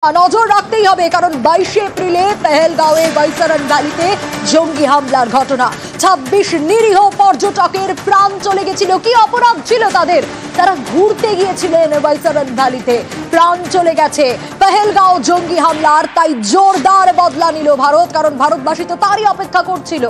নজর রাখতেই হবে, কারণ 22 এপ্রিলে পেহেলগাঁওয়ে বাইসারান ভ্যালিতে জঙ্গি হামলার ঘটনা। 26 নিরীহ পর্যটকের প্রাণ চলে গেছিল। কি অপরাধ ছিল তাদের? তারা ঘুরতে গিয়েছিলেন বাইসারান ভ্যালিতে, প্রাণ চলে গেছে পেহেলগাঁও জঙ্গি হামলার। তাই জোরদার বদলা নিল ভারত, কারণ ভারতবাসী তো তারই অপেক্ষা করছিল।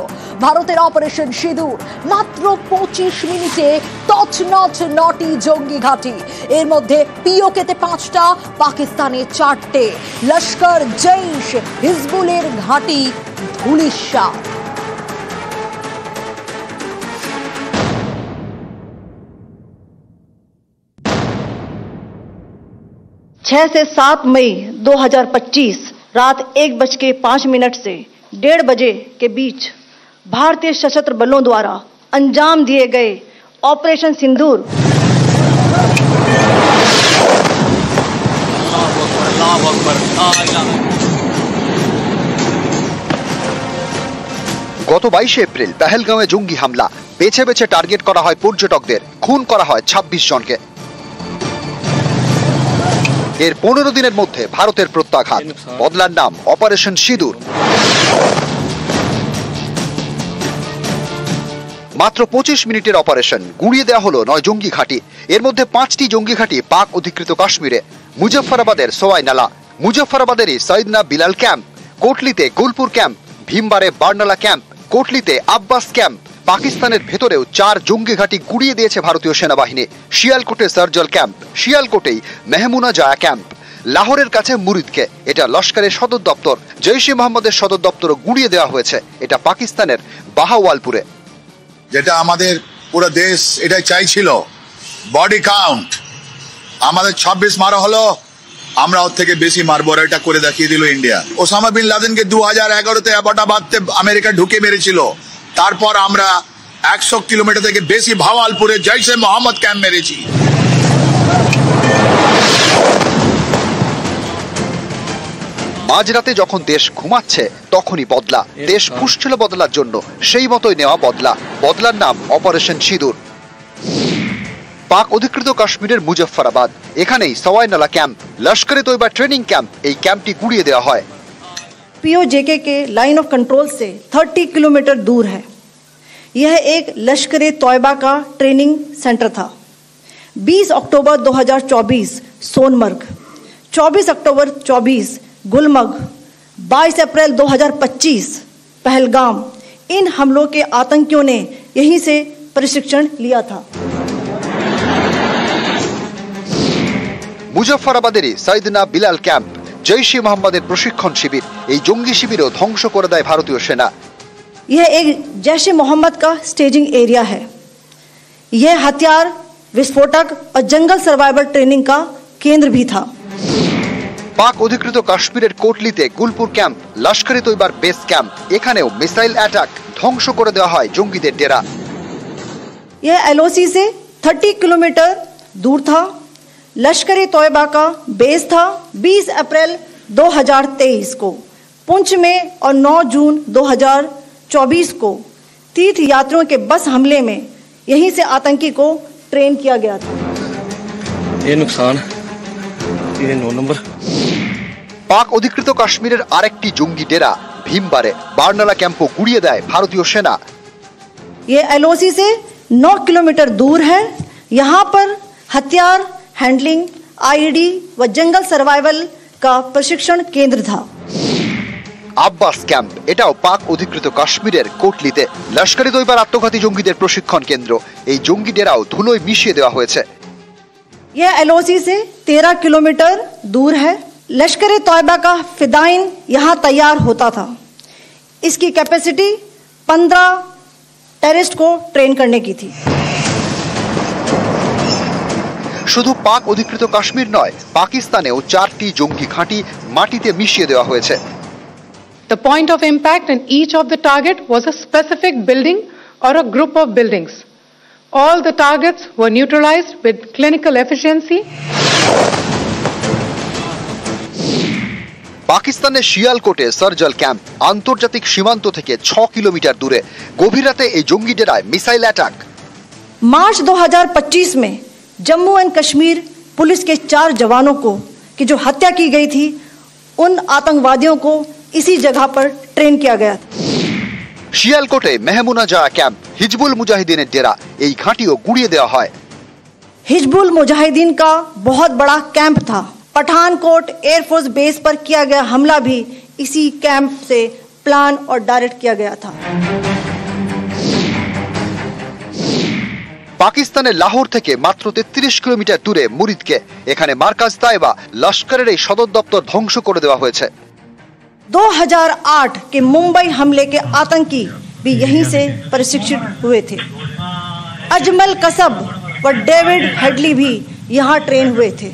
ভারতের অপারেশন সিঁদুর মাত্র 25 মিনিটে তছনছ 9টি জঙ্গি ঘাঁটি। এর মধ্যে পিওকেতে 5টা, পাকিস্তানে 4টে। লস্কর, জৈশ, হিজবুলের ঘাঁটি ধুলিস্যাৎ। 6 से 7 मई 2025 रात 1:05 से 1:30 बजे के बीच भारतीय सशस्त्र बलों द्वारा अंजाम दिए गए ऑपरेशन सिंदूर গত 22 এপ্রিল পেহেলগাঁওয়ে জঙ্গি হামলা। বেছে বেছে টার্গেট করা হয় পর্যটকদের, খুন করা হয় 26 জনকে। এর 15 দিনের মধ্যে ভারতের প্রত্যাঘাত, বদলার নাম অপারেশন সিঁদুর। মাত্র 25 মিনিটের অপারেশন, গুড়িয়ে দেওয়া হলো 9 জঙ্গি ঘাঁটি। এর মধ্যে 5টি জঙ্গি ঘাঁটি পাক অধিকৃত কাশ্মীরে। মুজফ্ফরাবাদের সোয়াই নালা, মুজফ্ফরাবাদেরই সৈয়দনা বিলাল ক্যাম্প, কোটলিতে গুলপুর ক্যাম্প, ভীমবারে বার্নালা ক্যাম্প, কোটলিতে আব্বাস ক্যাম্প। পাকিস্তানের ভেতরেও 4 জঙ্গি ঘাঁটি গুড়িয়ে দিয়েছে ভারতীয় সেনাবাহিনী। শিয়ালকোটে সার্জল ক্যাম্প, শিয়ালকোটেই মেহমুনা জায়া ক্যাম্প, লাহোরের কাছে মুরিদকে, এটা লস্করের সদর দপ্তর। জৈশে মোহাম্মদের সদর দপ্তরও গুড়িয়ে দেওয়া হয়েছে, এটা পাকিস্তানের বাহাওয়ালপুরে। যেটা আমাদের পুরো দেশ এটাই চাইছিল, বডি কাউন্ট আমাদের 26 মারা হলো, আমরা ওর থেকে বেশি মারবো, এটা করে দেখিয়ে দিল ইন্ডিয়া। ওসামা বিন লাদেনকে 2011-তে অ্যাবাটাবাদে আমেরিকা ঢুকে মেরেছিল। তারপর আমরা 100 কিলোমিটার থেকে বেশি ভাওয়ালপুরে জৈশে মোহাম্মদ ক্যাম্প মেরেছি। মাঝরাতে যখন দেশ ঘুমাচ্ছে তখনই বদলা। দেশ ফুসছিল বদলার জন্য, সেই মতোই নেওয়া বদলা। বদলার নাম অপারেশন সিঁদুর। পাক অধিকৃত কাশ্মীরের মুজফ্ফরাবাদ, এখানেই সওয়াই নালা ক্যাম্প, লস্করে তৈবা ট্রেনিং ক্যাম্প। এই ক্যাম্পটি গুড়িয়ে দেওয়া হয়। पीओजेके के लाइन ऑफ कंट्रोल से 30 किलोमीटर दूर है। यह एक लश्कर तौयबा का ट्रेनिंग सेंटर था। 20 अक्टूबर 2024 सोनमर्ग, 24 अक्टूबर 24 गुलमर्ग, 22 अप्रैल 2025 पहलगाम, इन हमलों के आतंकियों ने यहीं से प्रशिक्षण लिया था। মুজফ্ফরাবাদেরই সৈয়দনা বিলাল ক্যাম্প, জৈশে মোহাম্মদের প্রশিক্ষণ শিবির। এই জঙ্গি শিবিরও ধ্বংস করে দেয় ভারতীয় সেনা। यह एक जैश ए मोहम्मद का स्टेजिंग एरिया है। यह हथियार, विस्फोटक और जंगल सर्वाइवल ट्रेनिंग का केंद्र भी था। পাক অধিকৃত কাশ্মীরের কোটলিতে গুলপুর ক্যাম্প, লস্করে তৈবার বেস ক্যাম্প, এখানেও মিসাইল অ্যাটাক, ধ্বংস করে দেওয়া হয় জঙ্গিদের ডেরা। यह एलओसी से 30 किलोमीटर दूर था। लश्कर तौयबा का बेस था। 20 अप्रैल 2023 को पुंछ में और 9 जून 2024 को तीर्थ यात्रियों के बस हमले में यहीं से आतंकी को ट्रेन किया गया था। ये नुकसान 9 नंबर। পাক অধিকৃত কাশ্মীরের আরেকটি জঙ্গি ডেরা ভীমবারে, বার্নালা ক্যাম্পও গুড়িয়ে দেয় ভারতীয় সেনা। ये एलओसी से 9 किलोमीटर दूर है। यहाँ पर हथियार, हैंडलिंग, आईडी व जंगल सर्वाइवल का प्रशिक्षण केंद्र था। আব্বাস ক্যাম্প, এটাও পাক অধিকৃত কাশ্মীরের কোটলিতে, লস্করে তৈবার আত্মঘাতী জঙ্গিদের প্রশিক্ষণ কেন্দ্র। এই জঙ্গি ডেরাও ধুলোয় মিশিয়ে দেওয়া হয়েছে। यह एलओसी से 13 किलोमीटर दूर है। लश्कर तौयबा का फिदाइन यहाँ तैयार होता था। इसकी कैपेसिटी 15 टेररिस्ट को ट्रेन करने की थी। শুধু পাক অধিকৃত কাশ্মীর নয়, পাকিস্তানেও 4টি জঙ্গি ঘাঁটি মাটিতে মিশিয়ে দেওয়া হয়েছে। The point of impact in each of the target was a specific building or a group of buildings. All the targets were neutralized with clinical efficiency. পাকিস্তানের শিয়ালকোটে সার্জল ক্যাম্প, আন্তর্জাতিক সীমান্ত থেকে 6 কিলোমিটার দূরে। গভীর রাতে এই জঙ্গি ডেরায় মিসাইল অ্যাটাক। मार्च 2025 में जम्मू एंड कश्मीर पुलिस के 4 जवानों को की जो हत्या की गई थी, उन आतंकवादियों को इसी जगह पर ट्रेन किया गया था। শিয়ালকোটে মেহমুনা জাহ ক্যাম্প, হিজবুল মুজাহিদিনের ডেরা, এই ঘাঁটিও গুড়িয়ে দেওয়া হয়। हिजबुल मुजाहिदीन का बहुत बड़ा कैंप था। पठानकोट एयरफोर्स बेस पर किया गया हमला भी इसी कैंप से प्लान और डायरेक्ट किया गया था। পাকিস্তানের লাহোর থেকে মাত্র 33 কিলোমিটার দূরে মুরিদকে, এখানে মার্কাজ তায়েবা লস্করের এই সদর দপ্তর ধ্বংস করে দেওয়া হয়েছে। 2008 के मुंबई हमले के आतंकी भी यहीं से प्रशिक्षित हुए थे। अजमल कसब व डेविड हेडली भी यहाँ ट्रेन हुए थे।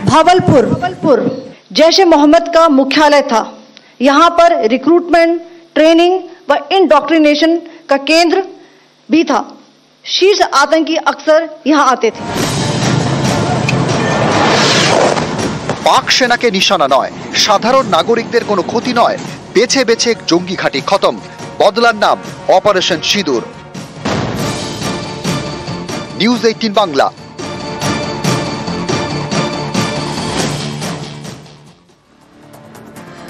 भावलपुर जैश ए मोहम्मद का मुख्यालय था। यहाँ पर रिक्रूटमेंट, ट्रेनिंग व इंडॉक्ट्रिनेशन का केंद्र भी था। शीर्ष आतंकी अक्सर यहाँ आते थे। পাক সেনাকে নিশানা নয়, সাধারণ নাগরিকদের কোনো ক্ষতি নয়, বেছে বেছে জঙ্গি ঘাঁটি খতম। বদলার নাম অপারেশন সিঁদুর। নিউজ 18 বাংলা।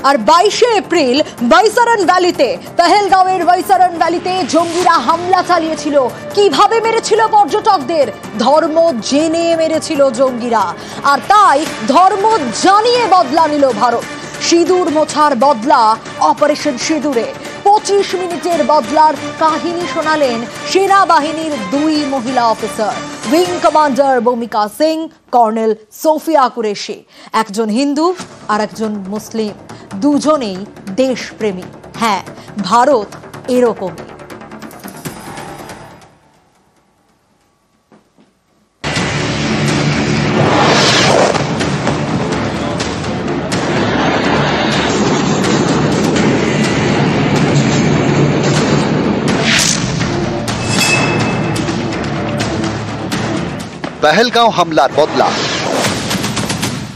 আর 22শে এপ্রিল বৈসারন ভ্যালিতে, পেহেলগাঁওয়ের বৈসারন ভ্যালিতে জঙ্গিরা হামলা চালিয়েছিল। কিভাবে মেরেছিল পর্যটকদের? ধর্ম জেনে মেরেছিল জঙ্গিরা, আর তাই ধর্ম জানিয়ে বদলা নিল ভারত। সিঁদুর মোছার বদলা অপারেশন সিঁদুরে। 25 মিনিটের বদলার কাহিনী শোনালেন সেনাবাহিনীর 2 মহিলা অফিসার, উইং কমান্ডার ভূমিকা সিং, কর্নেল সোফিয়া কুরেশি। একজন হিন্দু আর একজন মুসলিম, দুজনেই দেশপ্রেমী। হ্যাঁ, ভারত এরকমই। পেহেলগাঁও হামলার বদলা।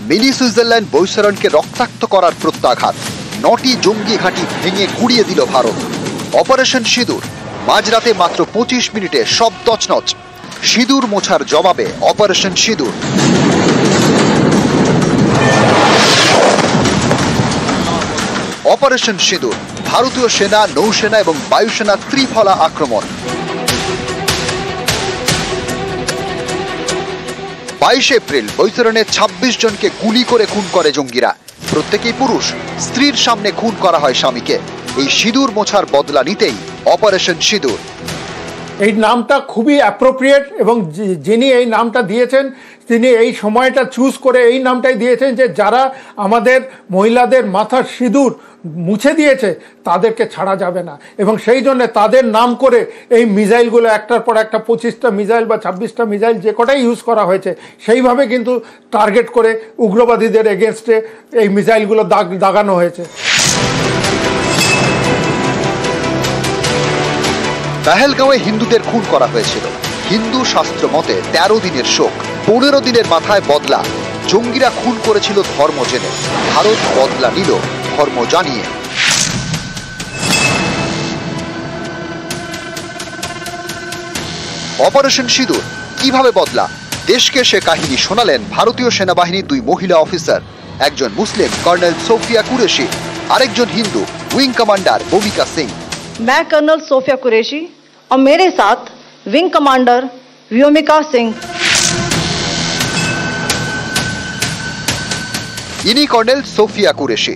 মিনি সুইজারল্যান্ড বৈসারণকে রক্তাক্ত করার প্রত্যাঘাত। 9টি জঙ্গি ঘাঁটি ভেঙে গুড়িয়ে দিল ভারত। অপারেশন সিঁদুর। মাঝরাতে মাত্র 25 মিনিটে সব তছনছ। সিঁদুর মোছার জবাবে অপারেশন সিঁদুর। অপারেশন সিঁদুর, ভারতীয় সেনা, নৌসেনা এবং বায়ুসেনা ত্রিফলা আক্রমণ। 22 এপ্রিল বৈতরণে 26 জনকে গুলি করে খুন করে জঙ্গিরা। প্রত্যেকেই পুরুষ। স্ত্রীর সামনে খুন করা হয় স্বামীকে। এই সিঁদুর মোছার বদলা নিতেই অপারেশন সিঁদুর। এই নামটা খুবই অ্যাপ্রোপ্রিয়েট এবং যিনি এই নামটা দিয়েছেন তিনি এই সময়টা চুজ করে এই নামটাই দিয়েছেন যে যারা আমাদের মহিলাদের মাথার সিঁদুর মুছে দিয়েছে তাদেরকে ছাড়া যাবে না, এবং সেই জন্য তাদের নাম করে এই মিসাইলগুলো একটার পর একটা 25টা মিসাইল বা 26টা মিসাইল যে কটাই ইউজ করা হয়েছে সেইভাবে কিন্তু টার্গেট করে উগ্রবাদীদের এগেনস্টে এই মিসাইলগুলো দাগানো হয়েছে। পেহেলগাঁওয়ে হিন্দুদের খুন করা হয়েছিল। হিন্দু শাস্ত্র মতে 13 দিনের শোক, 15 দিনের মাথায় বদলা। জঙ্গিরা খুন করেছিল ধর্ম জেনে, ভারত বদলা নিল ধর্ম জানিয়ে। অপারেশন সিঁদুর কিভাবে বদলা? দেশকে সে কাহিনী শোনালেন ভারতীয় সেনাবাহিনীর 2 মহিলা অফিসার, একজন মুসলিম কর্নেল সোফিয়া কুরেশি, আরেকজন হিন্দু উইং কমান্ডার ভূমিকা সিং। मैं कर्नल सोफिया कुरैशी और मेरे साथ विंग कमांडर व्योमिका सिंह। ইনি কর্নেল সোফিয়া কুরেশি।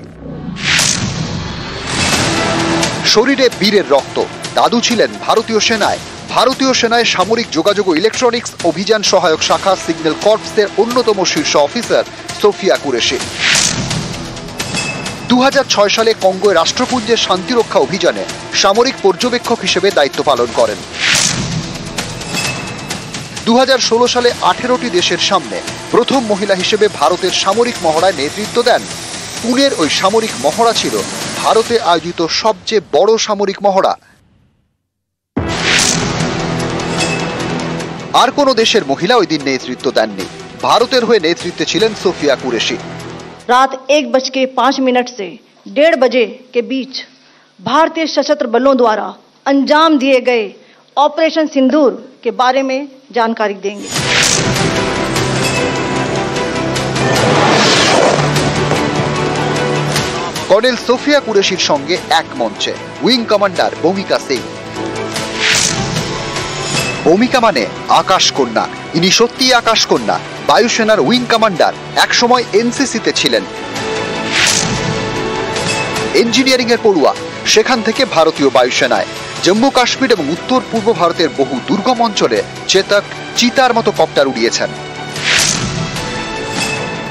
শরীরে বীরের রক্ত। দাদু ছিলেন ভারতীয় সেনায়। ভারতীয় সেনায় সামরিক যোগাযোগ ও ইলেকট্রনিক্স অভিযান সহায়ক শাখা সিগন্যাল কর্পসের অন্যতম শীর্ষ অফিসার সোফিয়া কুরেশি। 2006 সালে কঙ্গোয় রাষ্ট্রপুঞ্জের শান্তিরক্ষা অভিযানে সামরিক পর্যবেক্ষক হিসেবে দায়িত্ব পালন করেন। 2016 সালে 18টি দেশের সামনে প্রথম মহিলা হিসেবে ভারতের সামরিক মহড়ায় নেতৃত্ব দেন। পুনের ওই সামরিক মহড়া ছিল ভারতে আয়োজিত সবচেয়ে বড় সামরিক মহড়া। আর কোনো দেশের মহিলা ওই দিন নেতৃত্ব দেননি। ভারতের হয়ে নেতৃত্বে ছিলেন সোফিয়া কুরেশি। रात 1:05 से 1:30 बजे के बीच भारतीय सशस्त्र बलों द्वारा अंजाम दिए गए ऑपरेशन सिंदूर के बारे में जानकारी देंगे। কর্নেল সোফিয়া কুরেশির সঙ্গে এক মঞ্চে উইং কমান্ডার ভূমিকা সিং। ভূমিকা মানে আকাশ কন্যা, ইনি সত্যিই আকাশ কন্যা। বায়ুসেনার উইং কমান্ডার, একসময় এনসিসিতে ছিলেন। ইঞ্জিনিয়ারিং এর পড়ুয়া, সেখান থেকে ভারতীয় বায়ুসেনায় জম্মু কাশ্মীর এবং উত্তর পূর্ব ভারতের বহু দুর্গম অঞ্চলে চেতক, চিতার মতো কপ্টার উড়িয়েছেন।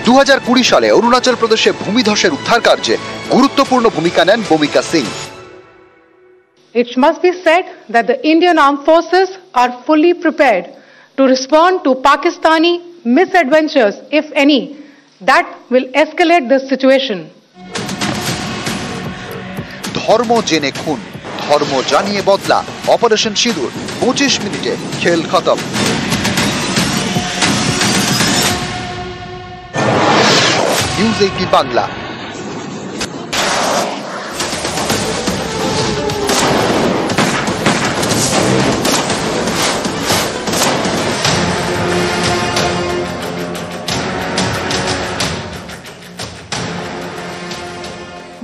2020 সালে অরুণাচল প্রদেশে ভূমিধসের উদ্ধার কার্যে গুরুত্বপূর্ণ ভূমিকা নেন ভূমিকা Singh. It must be said that the Indian Armed Forces are fully prepared to respond to Pakistani misadventures, if any, that will escalate the situation. ধর্ম জেনে খুন, ধর্ম জানিয়ে বদলা, অপারেশন সিঁদুর, 25 মিনিটে খেল খতম। নিউজ 18 বাংলা।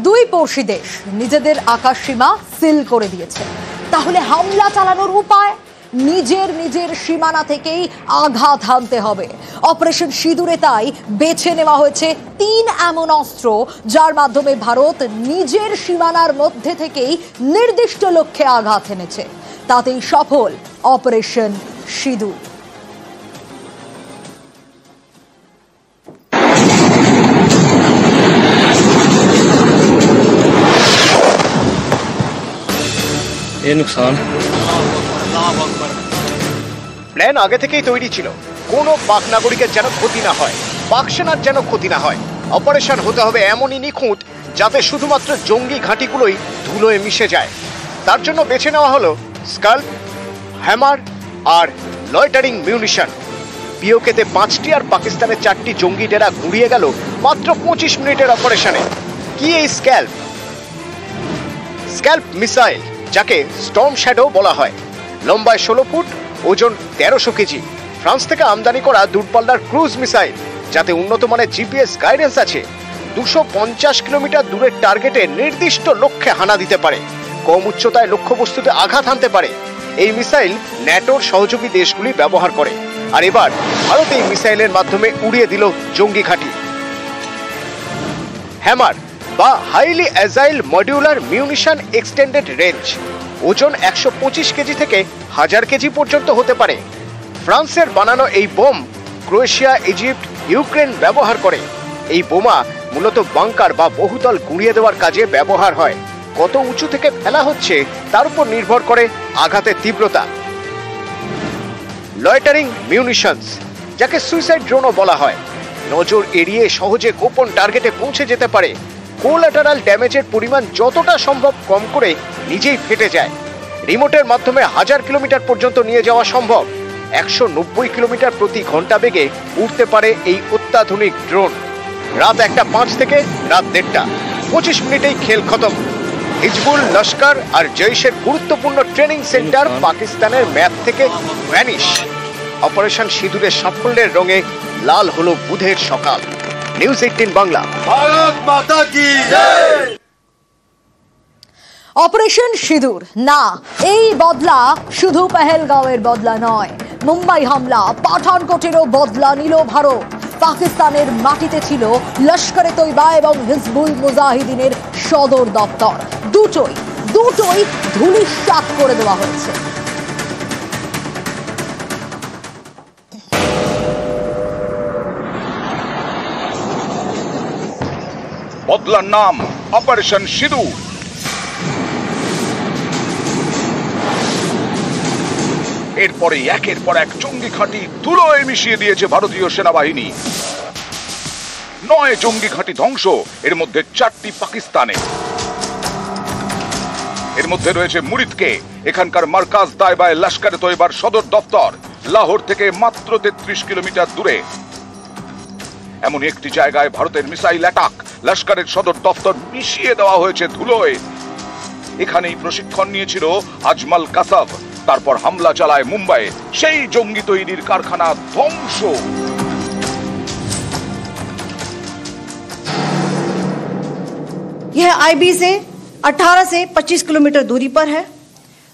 দুই পড়শি দেশ নিজেদের আকাশ সীমা সিল করে দিয়েছে, তাহলে হামলা চালানোর উপায় নিজের সীমানা থেকেই আঘাত হানতে হবে। অপারেশন সিঁদুরে তাই বেছে নেওয়া হয়েছে 3 এমন অস্ত্র যার মাধ্যমে ভারত নিজের সীমানার মধ্যে থেকেই নির্দিষ্ট লক্ষ্যে আঘাত এনেছে। তাতেই সফল অপারেশন সিঁদুর। প্ল্যান আগে থেকেই তৈরি ছিল, কোনো পাক নাগরিকের যেন ক্ষতি না হয়, পাক সেনার যেন ক্ষতি না হয়। অপারেশন হতে হবে এমনই নিখুঁত যাতে শুধুমাত্র জঙ্গি ঘাঁটিগুলোই ধুলোয় মিশে যায়। তার জন্য বেছে নেওয়া হলো স্কাল্প, হ্যামার আর লয়টারিং মিউনিশন। পিওকেতে 5টি আর পাকিস্তানের 4টি জঙ্গি ডেরা গুঁড়িয়ে গেল মাত্র 25 মিনিটের অপারেশনে। কি এই স্ক্যাল্প? স্ক্যাল্প মিসাইল, যাকে স্টর্ম শ্যাডো বলা হয়, লম্বায় 16 ফুট, ওজন 1300 কেজি। ফ্রান্স থেকে আমদানি করা দূরপাল্লার ক্রুজ মিসাইল, যাতে উন্নত মানের জিপিএস গাইডেন্স আছে। 250 কিলোমিটার দূরের টার্গেটে নির্দিষ্ট লক্ষ্যে হানা দিতে পারে, কম উচ্চতায় লক্ষ্যবস্তুতে আঘাত হানতে পারে। এই মিসাইল ন্যাটোর সহযোগী দেশগুলি ব্যবহার করে, আর এবার ভারত এই মিসাইলের মাধ্যমে উড়িয়ে দিল জঙ্গি ঘাঁটি। হ্যামার বা highly agile modular munition extended range, ওজন 125 কেজি থেকে 1000 কেজি পর্যন্ত হতে পারে। ফ্রান্সের বানানো এই বোম ক্রোয়েশিয়া, ইজিপ্ট, ইউক্রেন ব্যবহার করে। এই বোমা মূলত বাংকার বা বহুতল গুঁড়িয়ে দেওয়ার কাজে ব্যবহার হয়। কত উঁচু থেকে ফেলা হচ্ছে তার উপর নির্ভর করে আঘাতের তীব্রতা। লয়টারিং মিউনিশনস, যাকে সুইসাইড ড্রোনও বলা হয়, নজর এড়িয়ে সহজে গোপন টার্গেটে পৌঁছে যেতে পারে। কোলাটারাল ড্যামেজের পরিমাণ যতটা সম্ভব কম করে নিজেই ফেটে যায়। রিমোটের মাধ্যমে 1000 কিলোমিটার পর্যন্ত নিয়ে যাওয়া সম্ভব। 190 কিলোমিটার প্রতি ঘন্টা বেগে উঠতে পারে এই অত্যাধুনিক ড্রোন। রাত 1:05 থেকে রাত 1:30, 25 মিনিটেই খেল খতম। হিজবুল, লস্কর আর জৈশের গুরুত্বপূর্ণ ট্রেনিং সেন্টার পাকিস্তানের ম্যাপ থেকে ভ্যানিশ। অপারেশন সিঁদুরের সাফল্যের রঙে লাল হলো বুধের সকাল। নিউজ 18 বাংলা। ভারত মাতা কি জয়। অপারেশন সিঁদুর না, এই বদলা শুধু পেহেলগাঁওয়ের বদলা নয়, মুম্বাই হামলা, পাঠানকোটেরও বদলা নিল ভারত। পাকিস্তানের মাটিতে ছিল লস্করে তৈবা এবং হিজবুল মুজাহিদিনের সদর দপ্তর। দুটোই ধূলিসাৎ করে দেওয়া হয়েছে। বদলার নাম অপারেশন সিঁদুর। এরপরে একের পর এক জঙ্গি ঘাঁটি ধুলোয় মিশিয়ে দিয়েছে ভারতীয় সেনাবাহিনী। 9 জঙ্গি ঘাঁটি ধ্বংস, এর মধ্যে 4টি পাকিস্তানে। এর মধ্যে রয়েছে মুরিদকে, এখানকার মার্কাজ দায়বায় লস্করে তৈবার সদর দপ্তর, লাহোর থেকে মাত্র 33 কিলোমিটার দূরে। এমন একটি জায়গায় ভারতের মিসাইল অ্যাটাক, লস্করের সদর দপ্তর মিশিয়ে দেওয়া হয়েছে ধুলোয়। এখানেই প্রশিক্ষণ নিয়েছিল আজমল কাসাব। তারপর হামলা চালায় মুম্বাইয়ে, সেই জঙ্গি তৈরির কারখানা ধ্বংস। यह आईबी से 18 से 25 किलोमीटर दूरी पर है।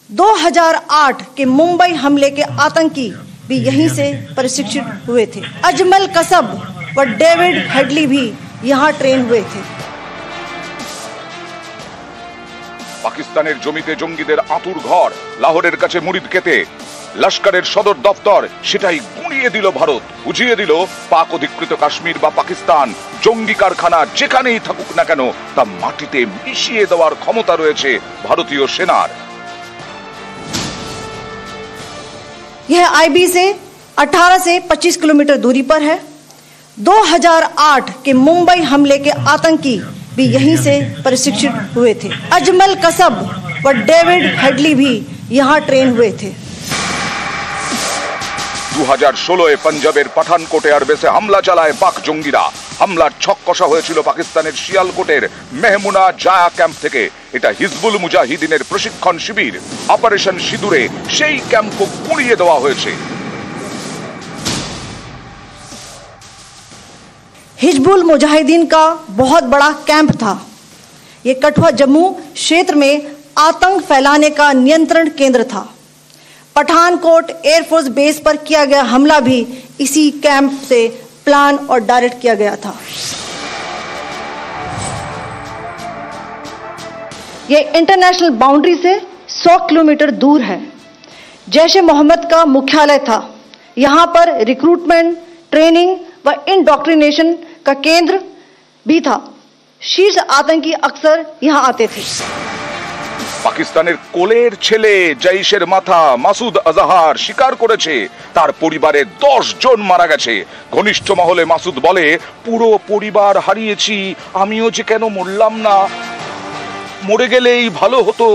2008 के मुंबई हमले के आतंकी भी यहीं से प्रशिक्षित हुए थे। अजमल कसब व डेविड हेडली भी यहाँ ट्रेन हुए थे। পাকিস্তানের জমিতে জঙ্গিদের আঁতুর ঘর, লাহোরের কাছে মুরিদকেতে লস্করের সদর দপ্তর, সেটাই গুঁড়িয়ে দিল ভারত। বুঝিয়ে দিল পাক অধিকৃত কাশ্মীর বা পাকিস্তান জঙ্গি কারখানা যেখানেই থাকুক না কেন তা মাটিতে মিশিয়ে দেওয়ার ক্ষমতা রয়েছে ভারতীয় সেনার। यह आईबी से 18 से 25 किलोमीटर दूरी पर है। 2008 के मुंबई हमले के आतंकी भी यहीं से प्रशिक्षित हुए थे। अजमल कसब व डेविड हेडली भी यहाँ ट्रेन हुए थे। 2016 পাঞ্জাবের পাঠানকোটে এয়ারবেসে হামলা চালায় পাক জঙ্গিরা। হামলার ছক কষা হয়েছিল পাকিস্তানের শিয়ালকোটের মেহমুনা জায়া ক্যাম্প থেকে। এটা হিজবুল মুজাহিদিনের প্রশিক্ষণ শিবির। অপারেশন সিঁদুরে সেই ক্যাম্পও গুঁড়িয়ে দেওয়া হয়েছে। हिजबुल मुजाहिदीन का बहुत बड़ा कैंप था। ये कठुआ जम्मू क्षेत्र में आतंक फैलाने का नियंत्रण केंद्र था। पठानकोट एयरफोर्स बेस पर किया गया हमला भी इसी कैंप से प्लान और डायरेक्ट किया गया था। ये इंटरनेशनल बाउंड्री से 100 किलोमीटर दूर है। जैश ए मोहम्मद का मुख्यालय था। यहाँ पर रिक्रूटमेंट, ट्रेनिंग व इंडॉक्ट्रिनेशन का केंद्र भी था। शीर्ष आतंकी अक्सर यहाँ आते थे। পাকিস্তানের কোলের ছেলে জৈশের মাথা মাসুদ আজহার স্বীকার করেছে তার পরিবারে 10 জন মারা গেছে। ঘনিষ্ঠ মহলে মাসুদ বলে, পুরো পরিবার হারিয়েছি, আমিও যে কেন মরলাম না, মরে গেলেই ভালো হতো।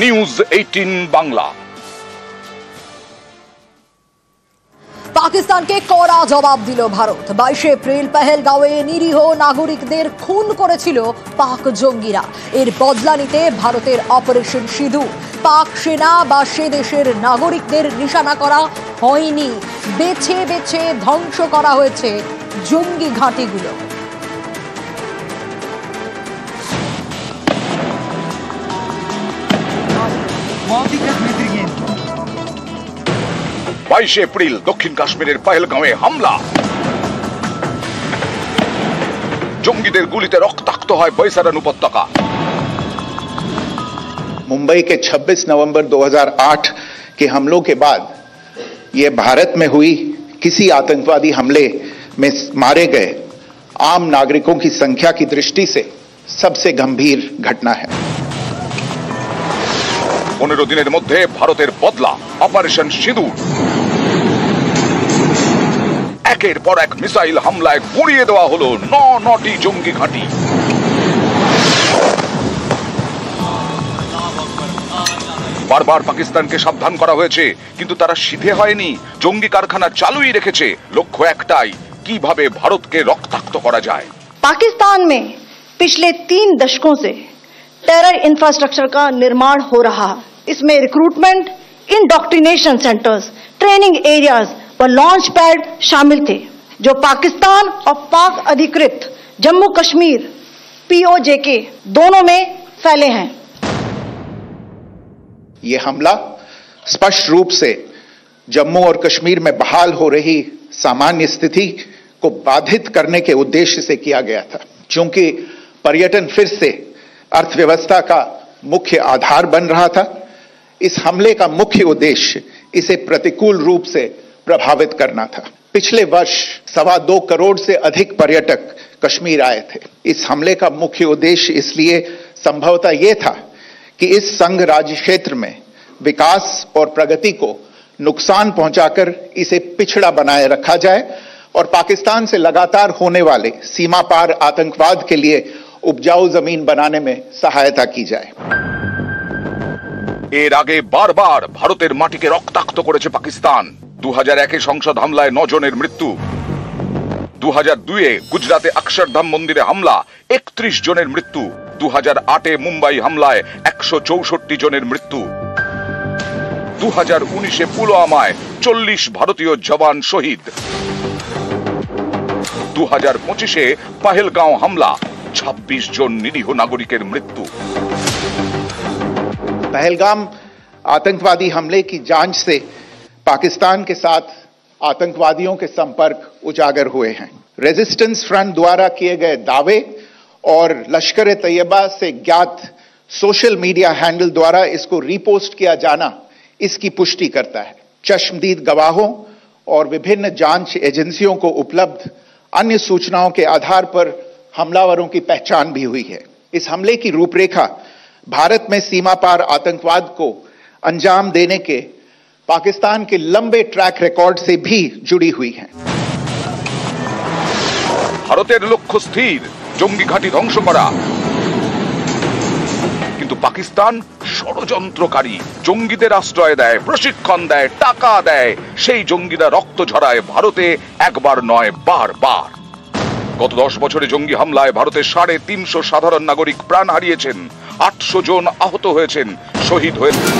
নিউজ 18 বাংলা। পাকিস্তানকে কড়া জবাব দিল ভারত। 22 এপ্রিল পেহেলগাঁওয়ে নিরীহ নাগরিকদের খুন করেছিল পাক জঙ্গিরা। এর বদলা নিতে ভারতের অপারেশন সিঁদুর। পাক সেনা বা সে দেশের নাগরিকদের নিশানা করা হয়নি, বেছে বেছে ধ্বংস করা হয়েছে জঙ্গি ঘাঁটিগুলো। 22 এপ্রিল দক্ষিণ কাশ্মীরের পেহেলগাঁওয়ে হামলা। জঙ্গিদের গুলিতে রক্তাক্ত হয় বৈসারান উপত্যকা। मुंबई के 26 नवंबर 2008 के हमलों के बाद यह भारत में हुई किसी आतंकवादी हमले में मारे गए आम नागरिकों की संख्या की दृष्टि से सबसे गंभीर घटना है। 15 দিনের মধ্যে ভারতের বদলা, অপারেশন সিঁদুর। একের পর এক মিসাইল হামলায় গুঁড়িয়ে দেওয়া হলো 9টি জঙ্গি ঘাঁটি। বারবার পাকিস্তানকে সাবধান করা হয়েছে, কিন্তু তারা সিধে হয়নি। জঙ্গি কারখানা চালুই রেখেছে। লক্ষ্য একটাই, কিভাবে ভারতকে রক্তাক্ত করা যায়। पाकिस्तान में पिछले 3 दशकों से टेरर इंफ्रास्ट्रक्चर का निर्माण हो रहा है। इसमें recruitment, indoctrination centres, training areas व लॉन्च पैड शामिल थे, जो पाकिस्तान और पाक अधिकृत जम्मू कश्मीर POJK दोनों में फैले हैं। यह हमला स्पष्ट रूप से जम्मू और कश्मीर में बहाल हो रही सामान्य स्थिति को बाधित करने के उद्देश्य से किया गया था। चूंकि पर्यटन फिर से अर्थव्यवस्था का मुख्य आधार बन रहा था, इस हमले का मुख्य उद्देश्य इसे प्रतिकूल रूप से प्रभावित करना था। पिछले वर्ष 2.25 करोड़ से अधिक पर्यटक कश्मीर आए थे। इस हमले का मुख्य उद्देश्य इसलिए संभवतः यह था कि इस संघ राज्य क्षेत्र में विकास और प्रगति को नुकसान पहुंचाकर इसे पिछड़ा बनाए रखा जाए और पाकिस्तान से लगातार होने वाले सीमा पार आतंकवाद के लिए उपजाऊ जमीन बनाने में सहायता की जाए। এর আগে বারবার ভারতের মাটিকে রক্তাক্ত করেছে পাকিস্তান। 2001 সংসদ হামলায় 9 জনের মৃত্যু। 2002-এ গুজরাতে অক্ষরধাম মন্দিরে হামলা, 31 জনের মৃত্যু। 2008-এ মুম্বাই হামলায় 164 জনের মৃত্যু। 2019-এ পুলওয়ামায় 40 ভারতীয় জওয়ান শহীদ। 2025-এ পহেলগাঁও হামলা, 26 জন নিরীহ নাগরিকের মৃত্যু। पहलगाम आतंकवादी हमले की जांच से पाकिस्तान के साथ आतंकवादियों के संपर्क उजागर हुए हैं। रेजिस्टेंस फ्रंट द्वारा किए गए दावे और लश्कर तैयबा से ज्ञात सोशल मीडिया हैंडल द्वारा इसको रीपोस्ट किया जाना इसकी पुष्टि करता है। चश्मदीद गवाहों और विभिन्न जांच एजेंसियों को उपलब्ध अन्य सूचनाओं के आधार पर हमलावरों की पहचान भी हुई है। इस हमले की रूपरेखा भारत में सीमा पार आतंकवाद को अंजाम देने के पाकिस्तान के लंबे ट्रैक रिकॉर्ड से भी जुड़ी हुई है। ভারতের লক্ষ্য স্থির, জঙ্গি ঘাঁটি ধ্বংস করা, কিন্তু পাকিস্তান ষড়যন্ত্রকারী, জঙ্গিদের আশ্রয় দেয়, প্রশিক্ষণ দেয়, টাকা দেয়। সেই জঙ্গিরা রক্ত ঝরায় ভারতে একবার নয়, বারবার। গত 10 বছরে জঙ্গি হামলায় ভারতের 350 সাধারণ নাগরিক প্রাণ হারিয়েছেন, 800 জন আহত হয়েছেন, শহীদ হয়েছেন।